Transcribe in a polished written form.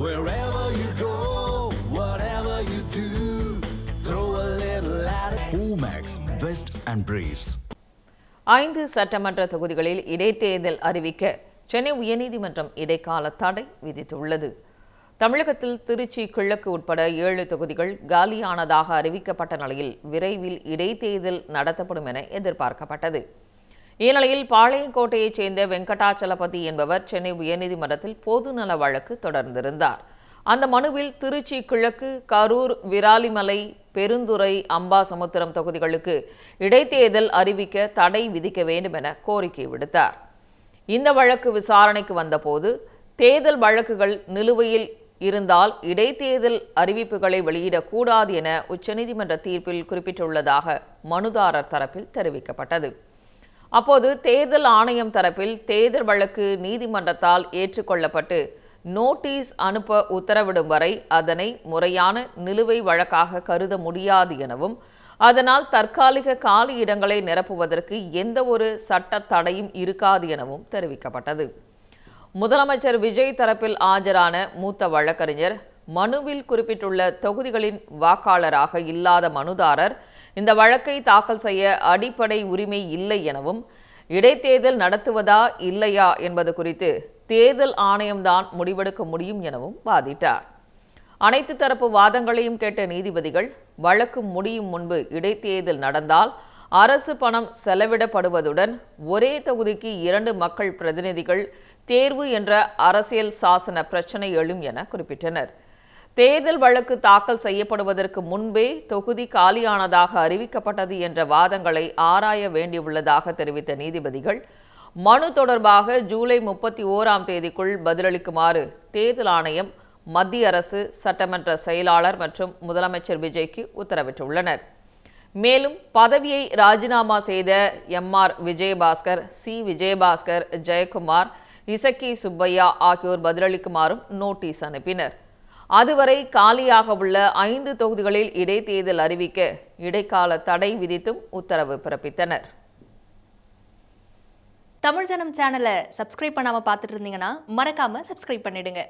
Wherever you go, whatever you do, throw a little at it. Omax, Vest and Briefs. 5 சட்டமன்ற தொகுதிகளில் இடைத்தேர்தல் அறிவிக்க சென்னை உயர்நீதிமன்றம் இடைக்கால தடை விதித்துள்ளது. தமிழகத்தில் திருச்சி கிழக்கு உட்பட 7 தொகுதிகள் காலியானதாக அறிவிக்கப்பட்ட நிலையில் விரைவில் இடைத்தேர்தல் நடத்தப்படும் என எதிர்பார்க்கப்பட்டது. இந்நிலையில் பாளையங்கோட்டையைச் சேர்ந்த வெங்கடாச்சலபதி என்பவர் சென்னை உயர்நீதிமன்றத்தில் பொதுநல வழக்கு தொடர்ந்திருந்தார். அந்த மனுவில் திருச்சி கிழக்கு, கரூர், விராலிமலை, பெருந்துறை, அம்பாசமுத்திரம் தொகுதிகளுக்கு இடைத்தேர்தல் அறிவிக்க தடை விதிக்க வேண்டும் என கோரிக்கை விடுத்தார். இந்த வழக்கு விசாரணைக்கு வந்தபோது தேர்தல் வழக்குகள் நிலுவையில் இருந்தால் இடைத்தேர்தல் அறிவிப்புகளை வெளியிடக்கூடாது என உச்சநீதிமன்ற தீர்ப்பில் குறிப்பிட்டுள்ளதாக மனுதாரர் தரப்பில் தெரிவிக்கப்பட்டது. அப்போது தேர்தல் ஆணையம் தரப்பில் தேர்தல் வழக்கு நீதிமன்றத்தால் ஏற்றுக்கொள்ளப்பட்டு நோட்டீஸ் அனுப்ப உத்தரவிடும் வரை அதனை முறையான நிலுவை வழக்காக கருத முடியாது எனவும், அதனால் தற்காலிக காலி இடங்களை நிரப்புவதற்கு எந்த ஒரு சட்ட தடையும் இருக்காது எனவும் தெரிவிக்கப்பட்டது. முதலமைச்சர் விஜய் தரப்பில் ஆஜரான மூத்த வழக்கறிஞர் மனுவில் குறிப்பிட்டுள்ள தொகுதிகளின் வாக்காளராக இல்லாத மனுதாரர் இந்த வழக்கை தாக்கல் செய்ய அடிப்படை உரிமை இல்லை எனவும், இடைத்தேர்தல் நடத்துவதா இல்லையா என்பது குறித்து தேர்தல் ஆணையம்தான் முடிவெடுக்க முடியும் எனவும் வாதிட்டார். அனைத்து தரப்பு வாதங்களையும் கேட்ட நீதிபதிகள் வழக்கு முடியும் முன்பு இடைத்தேர்தல் நடந்தால் அரசு பணம் செலவிடப்படுவதுடன் ஒரே தொகுதிக்கு 2 மக்கள் பிரதிநிதிகள் தேர்வு என்ற அரசியல் சாசன பிரச்சினை எழும் என குறிப்பிட்டனர். தேர்தல் வழக்கு தாக்கல் செய்யப்படுவதற்கு முன்பே தொகுதி காலியானதாக அறிவிக்கப்பட்டது என்ற வாதங்களை ஆராய வேண்டியுள்ளதாக தெரிவித்த நீதிபதிகள் மனு தொடர்பாக ஜூலை 31ஆம் தேதிக்குள் பதிலளிக்குமாறு தேர்தல் ஆணையம், மத்திய அரசு, சட்டமன்ற செயலாளர் மற்றும் முதலமைச்சர் விஜய்க்கு உத்தரவிட்டுள்ளனர். மேலும் பதவியை ராஜினாமா செய்த எம்.ஆர். விஜயபாஸ்கர், சி. விஜயபாஸ்கர், ஜெயக்குமார், இசக்கி சுப்பையா ஆகியோர் பதிலளிக்குமாறும் நோட்டீஸ் அனுப்பினர். அதுவரை காலியாக உள்ள 5 தொகுதிகளில் இடைத்தேர்தல் அறிவிக்க இடைக்கால தடை விதித்தும் உத்தரவு பிறப்பித்தனர். தமிழ் ஜனம் சேனலை சப்ஸ்கிரைப் பண்ணாம பார்த்துட்டு இருந்தீங்கன்னா மறக்காம சப்ஸ்கிரைப் பண்ணிடுங்க.